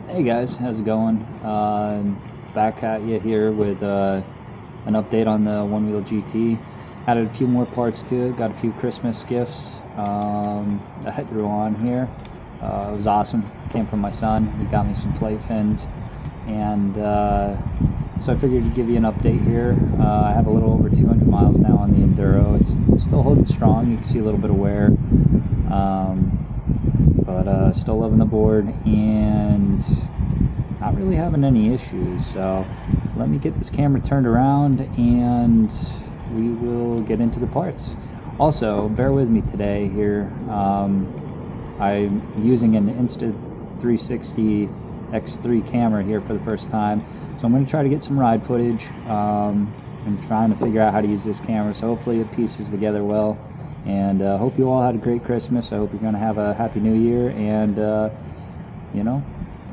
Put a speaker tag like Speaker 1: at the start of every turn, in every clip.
Speaker 1: Hey guys, how's it going? Back at you here with an update on the OneWheel GT. Added a few more parts to it, got a few Christmas gifts that I threw on here. It was awesome. Came from my son. He got me some FlightFins, and so I figured to give you an update here. I have a little over 200 miles now on the Enduro. It's still holding strong. You can see a little bit of wear. But still loving the board and not really having any issues. So let me get this camera turned around and we will get into the parts. Also, bear with me today here. I'm using an Insta360 X3 camera here for the first time, so I'm going to try to get some ride footage. I'm trying to figure out how to use this camera, so hopefully it pieces together well. And hope you all had a great Christmas. I hope you're going to have a happy new year, and you know,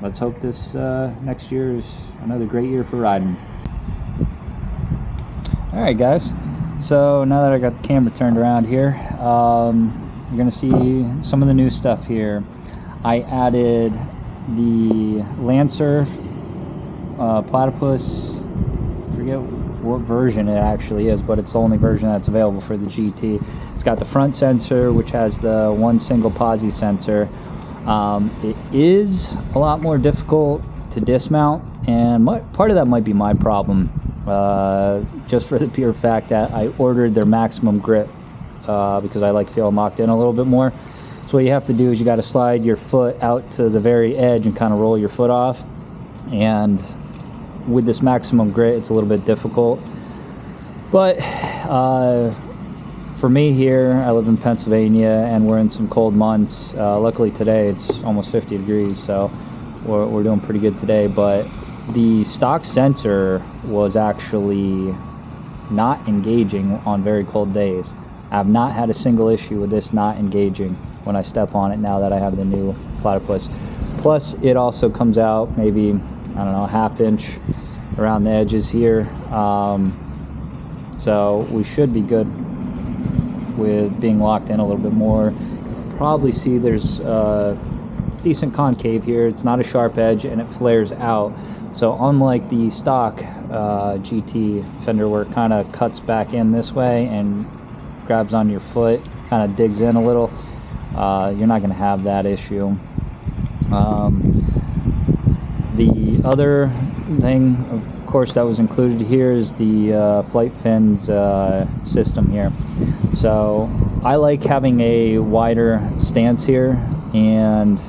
Speaker 1: let's hope this next year is another great year for riding. Alright guys, so now that I got the camera turned around here, you're going to see some of the new stuff here. I added the Lancer Platypus, I forget what version it actually is, but it's the only version that's available for the GT. It's got the front sensor, which has the one single posi sensor. It is a lot more difficult to dismount, and part of that might be my problem, just for the pure fact that I ordered their maximum grip because I like feeling locked in a little bit more. So what you have to do is you got to slide your foot out to the very edge and kind of roll your foot off, and with this maximum grit it's a little bit difficult. But for me here, I live in Pennsylvania and we're in some cold months. Luckily today it's almost 50 degrees, so we're doing pretty good today. But the stock sensor was actually not engaging on very cold days. I've not had a single issue with this not engaging when I step on it now that I have the new Platypus. Plus it also comes out maybe, I don't know, ½ inch around the edges here, so we should be good with being locked in a little bit more. Probably see there's a decent concave here. It's not a sharp edge and it flares out, so unlike the stock GT fender where it kind of cuts back in this way and grabs on your foot, kind of digs in a little, you're not going to have that issue. The other thing, of course, that was included here is the FlightFins system here. So I like having a wider stance here, and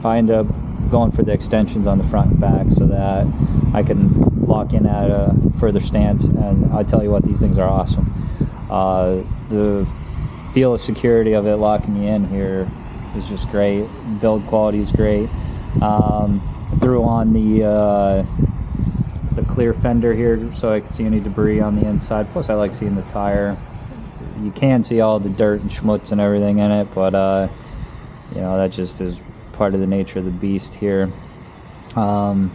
Speaker 1: I end up going for the extensions on the front and back so that I can lock in at a further stance. And I tell you what, these things are awesome. The feel of security of it locking you in here is just great. Build quality is great. Threw on the clear fender here so I can see any debris on the inside. Plus I like seeing the tire. You can see all the dirt and schmutz and everything in it, but you know, that just is part of the nature of the beast here. I'm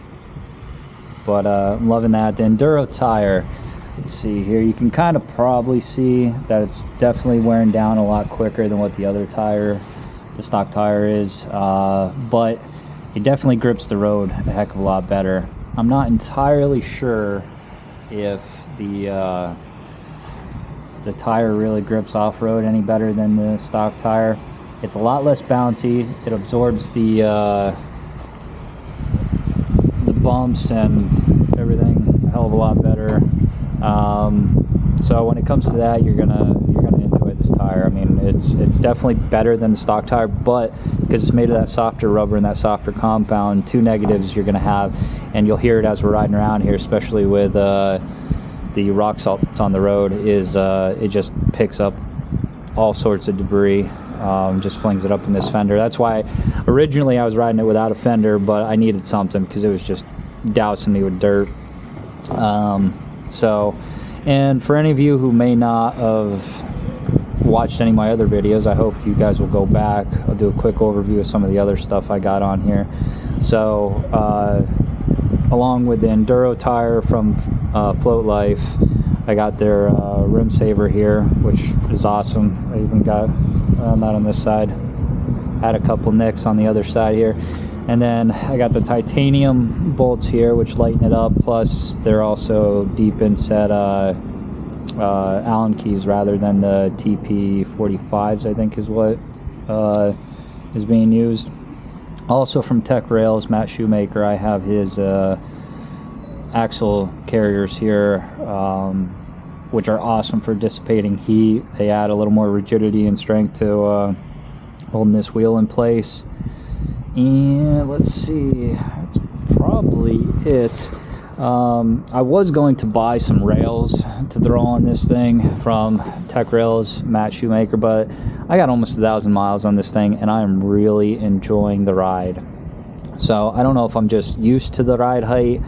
Speaker 1: loving that. The Enduro Tire, let's see here, you can kind of probably see that it's definitely wearing down a lot quicker than what the other tire, the stock tire is, but it definitely grips the road a heck of a lot better. I'm not entirely sure if the tire really grips off-road any better than the stock tire. It's a lot less bouncy. It absorbs the bumps and everything a hell of a lot better. So when it comes to that, you're gonna enjoy this tire. I mean, it's definitely better than the stock tire, but because it's made of that softer rubber and that softer compound, two negatives you're gonna have, and you'll hear it as we're riding around here, especially with the rock salt that's on the road, is it just picks up all sorts of debris, just flings it up in this fender. That's why originally I was riding it without a fender, but I needed something because it was just dousing me with dirt. And for any of you who may not have watched any of my other videos, I hope you guys will go back. I'll do a quick overview of some of the other stuff I got on here. So along with the Enduro Tire from Float Life, I got their rim saver here, which is awesome. I even got that on this side. Had a couple nicks on the other side here. And then I got the titanium bolts here, which lighten it up. Plus, they're also deep inset Allen keys rather than the TP45s, I think is what is being used. Also from Techrails, Matt Shoemaker, I have his axle carriers here, which are awesome for dissipating heat. They add a little more rigidity and strength to holding this wheel in place. And let's see, that's probably it. I was going to buy some rails to throw on this thing from Techrails, Matt Shoemaker, but I got almost 1,000 miles on this thing and I am really enjoying the ride. So I don't know if I'm just used to the ride height.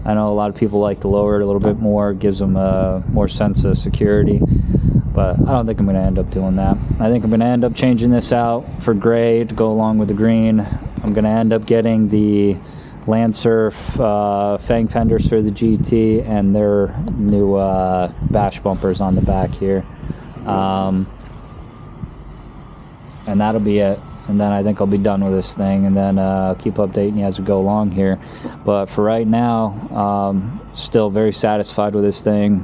Speaker 1: I know a lot of people like to lower it a little bit more, gives them a more sense of security, but I don't think I'm going to end up doing that. I think I'm going to end up changing this out for gray to go along with the green. I'm going to end up getting the Landsurf Fang fenders for the GT and their new bash bumpers on the back here, and that'll be it. And then I think I'll be done with this thing, and then I'll keep updating you as we go along here. But for right now, still very satisfied with this thing.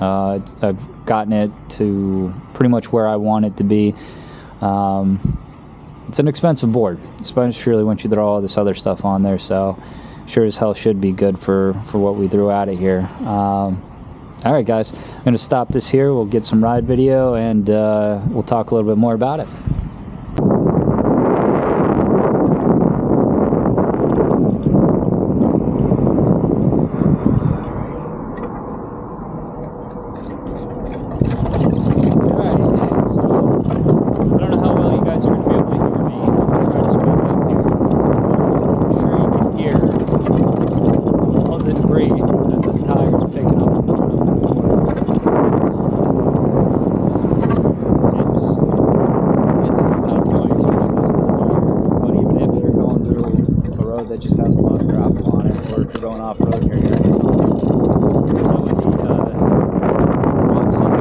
Speaker 1: I've gotten it to pretty much where I want it to be. It's an expensive board, especially once you throw all this other stuff on there, so sure as hell should be good for what we threw out of here. Alright guys, I'm going to stop this here. We'll get some ride video, and we'll talk a little bit more about it. That just has a lot of gravel on it, or if you're going off-road here, rocks on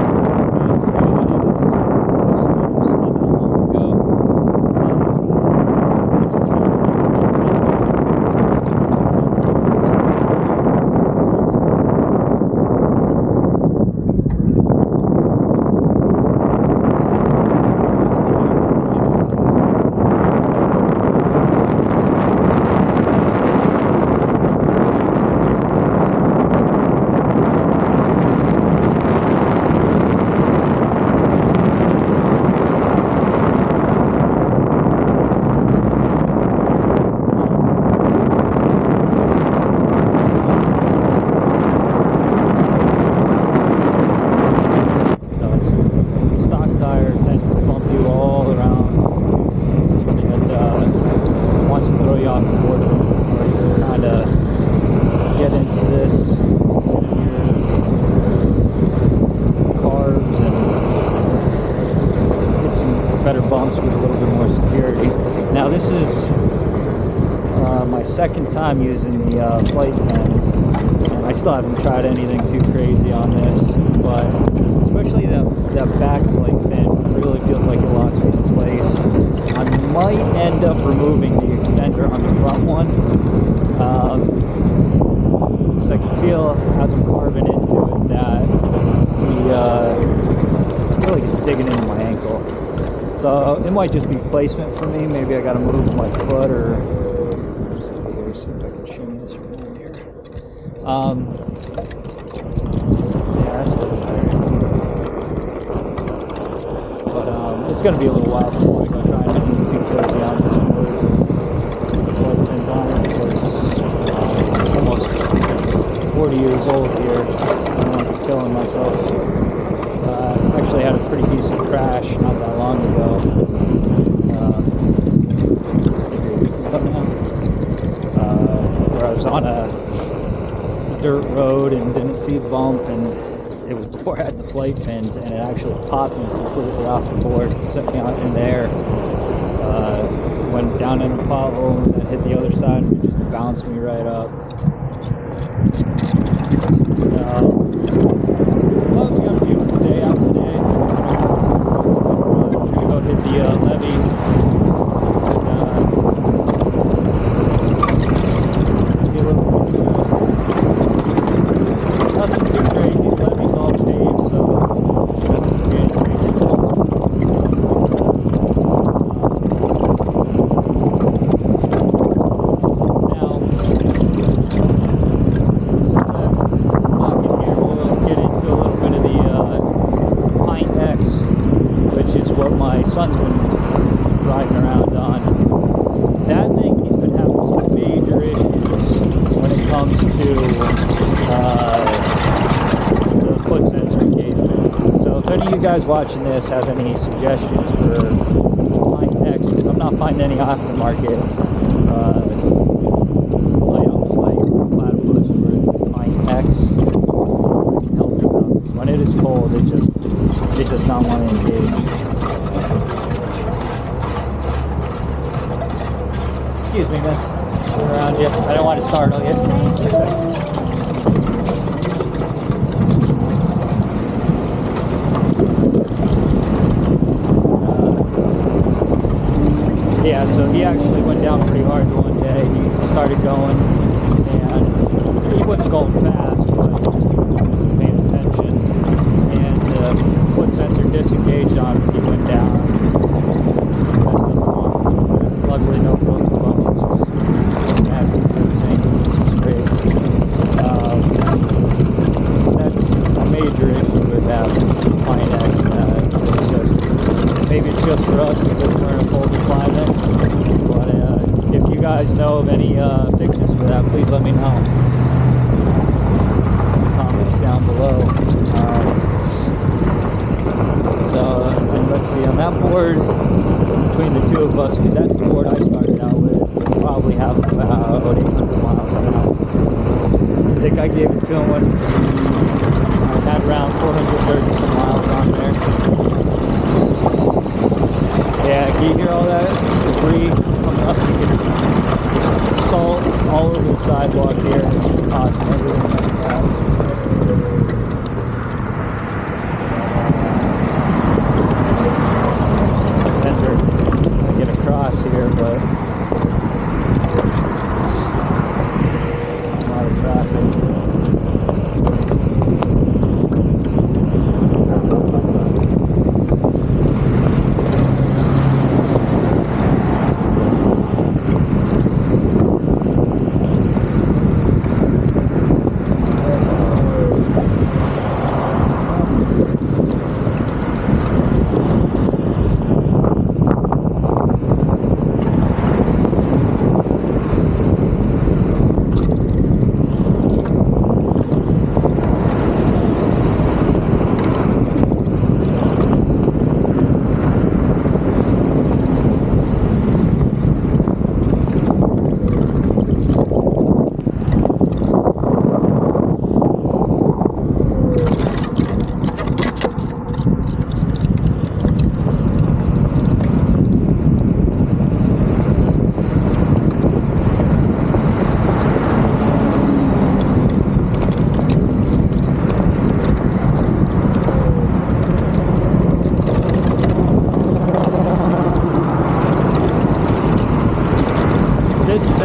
Speaker 1: better bumps with a little bit more security. Now this is my second time using the FlightFins, and I still haven't tried anything too crazy on this, but especially that back flight fin really feels like it locks me in place. I might end up removing the extender on the front one, because I can feel as I'm carving into it that I feel like it's digging into my ankle. So it might just be placement for me. Maybe I gotta move my foot, or let's see if I can shimmy this around here. Yeah, that's a little better. But it's gonna be a little while before I go try anything too crazy on this board. The FlightFins on it, because I'm almost 40 years old here. I don't want to be killing myself. Actually had a pretty decent crash not that long ago. Where I was on a dirt road and didn't see the bump, and it was before I had the FlightFins, and it actually popped me completely off the board, set me out in the air. Went down in a pothole and then hit the other side, and it just bounced me right up. So, well, we got a beautiful day out today. We're gonna go hit the levee. guys watching this have any suggestions for Line X, because I'm not finding any aftermarket items like Platypus for Line X that can help you out. When it is cold, it does not want to engage. Excuse me, miss. Around you. I don't want to startle you. Yeah, so he actually went down pretty hard one day. He started going, and he wasn't going fast, but he just wasn't paying attention. And the foot sensor disengaged on him. He went down. Luckily, no broken bones. Just nasty bruising, scrapes. That's a major issue with that Line X. Maybe it's just for us because we're in a colder climate. But if you guys know of any fixes for that, please let me know in the comments down below. And let's see, on that board, between the two of us, because that's the board I started out with, we probably have about 800 miles now. I think I gave it to him when I had around 430 some miles on there. Yeah, can you hear all that debris coming up? There's salt all over the sidewalk here, and it's just tossing everything like that. Fender, I get across here, but a lot of traffic.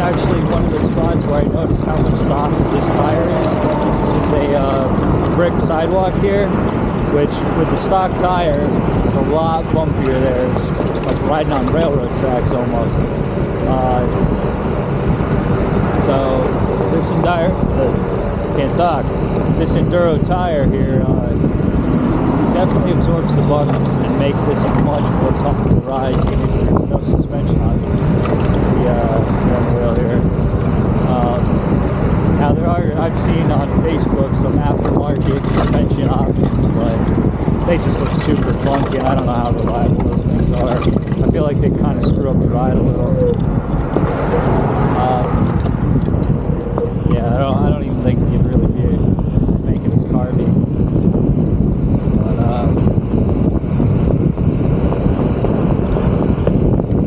Speaker 1: Actually, one of the spots where I noticed how much softer this tire is. This is a brick sidewalk here, which with the stock tire is a lot bumpier there. It's like riding on railroad tracks almost. So this This Enduro Tire here definitely absorbs the bumpers and makes this a much more comfortable ride. There's no suspension on the OneWheel here. Now I've seen on Facebook some aftermarket suspension options, but they just look super clunky, and I don't know how reliable those things are. I feel like they kind of screw up the ride a little. Yeah, I don't even think you'd really be making this car be. But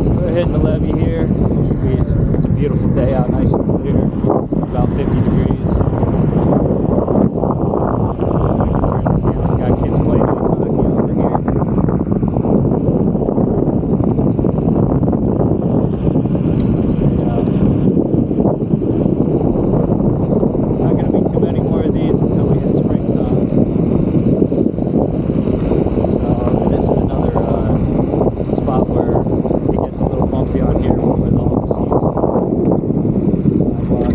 Speaker 1: so we're hitting the levee here. It's a beautiful day out, nice and clear. It's about 50 degrees. Got kids playing ice hockey over here. Not going to be too many more of these until we hit springtime. So this is another spot where it gets a little bumpy on here with all the seams. Sidewalk.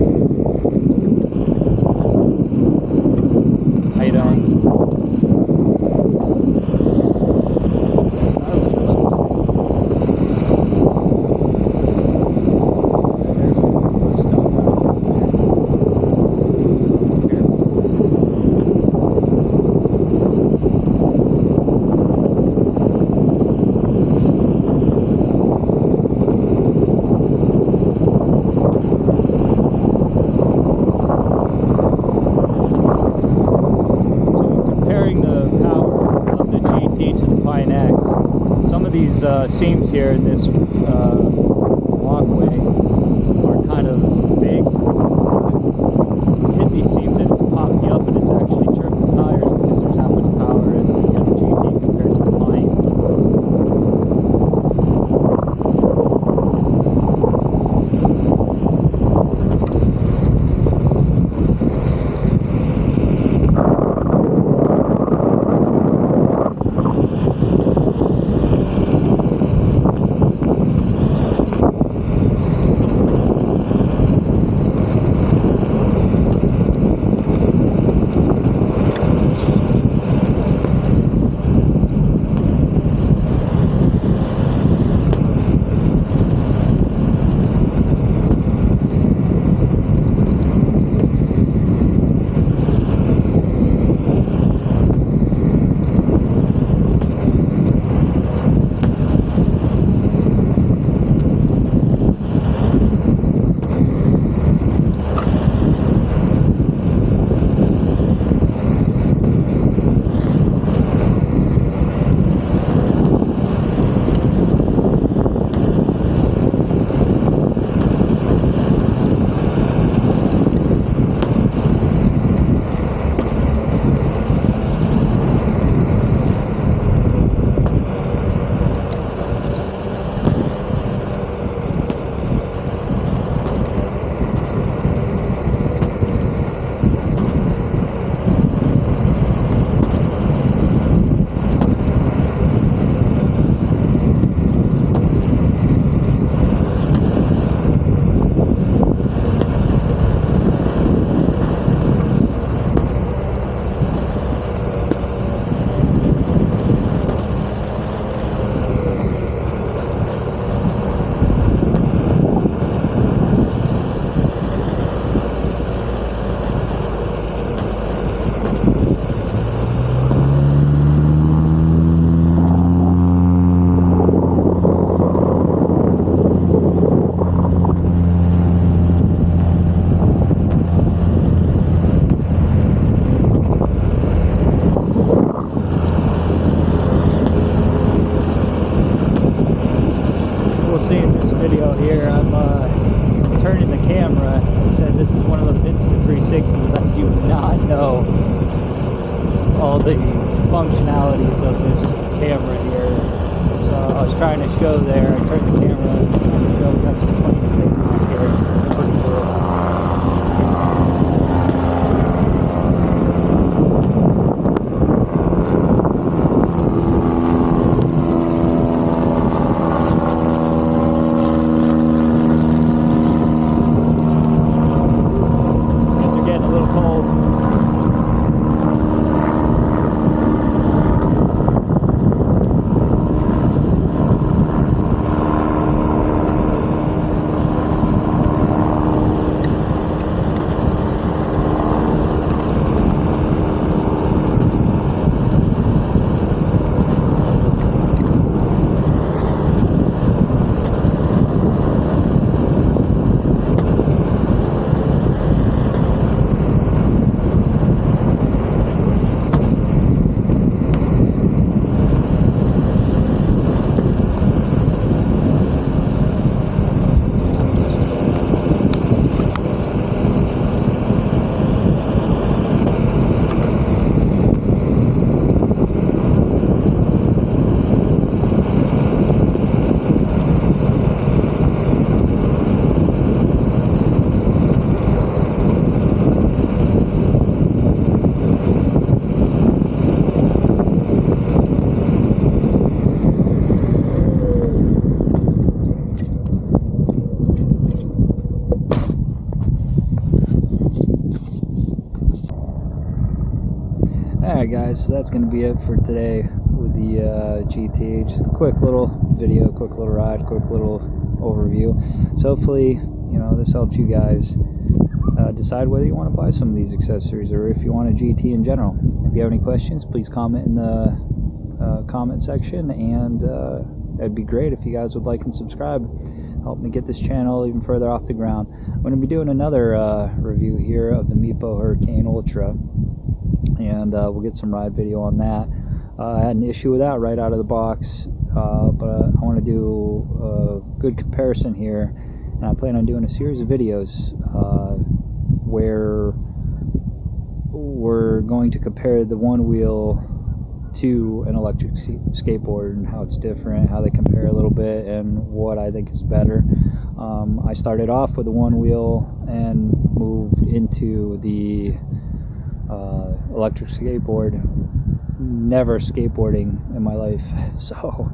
Speaker 1: these seams here in this walkway are kind of big. Hit these seams and it's popped me up, and it's actually tripped the tires because there's that much power in the GT compared to the Pine. See in this video here, I'm turning the camera. I said this is one of those instant 360s. I do not know all the functionalities of this camera here, so I was trying to show there. I turned the camera and trying to show. Got some planes taking off here. Pretty cool. Alright guys, so that's going to be it for today with the GT. Just a quick little video, quick little ride, quick little overview. So hopefully, you know, this helps you guys decide whether you want to buy some of these accessories or if you want a GT in general. If you have any questions, please comment in the comment section, and it'd be great if you guys would like and subscribe. Help me get this channel even further off the ground. I'm going to be doing another review here of the Meepo Hurricane Ultra, and we'll get some ride video on that. I had an issue with that right out of the box. but I want to do a good comparison here, and I plan on doing a series of videos where we're going to compare the OneWheel to an electric skateboard and how it's different, how they compare a little bit, and what I think is better. I started off with the OneWheel and moved into the electric skateboard. Never skateboarding in my life, so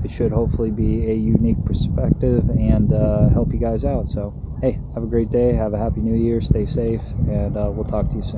Speaker 1: it should hopefully be a unique perspective and help you guys out. So hey, have a great day, have a happy new year, stay safe, and we'll talk to you soon.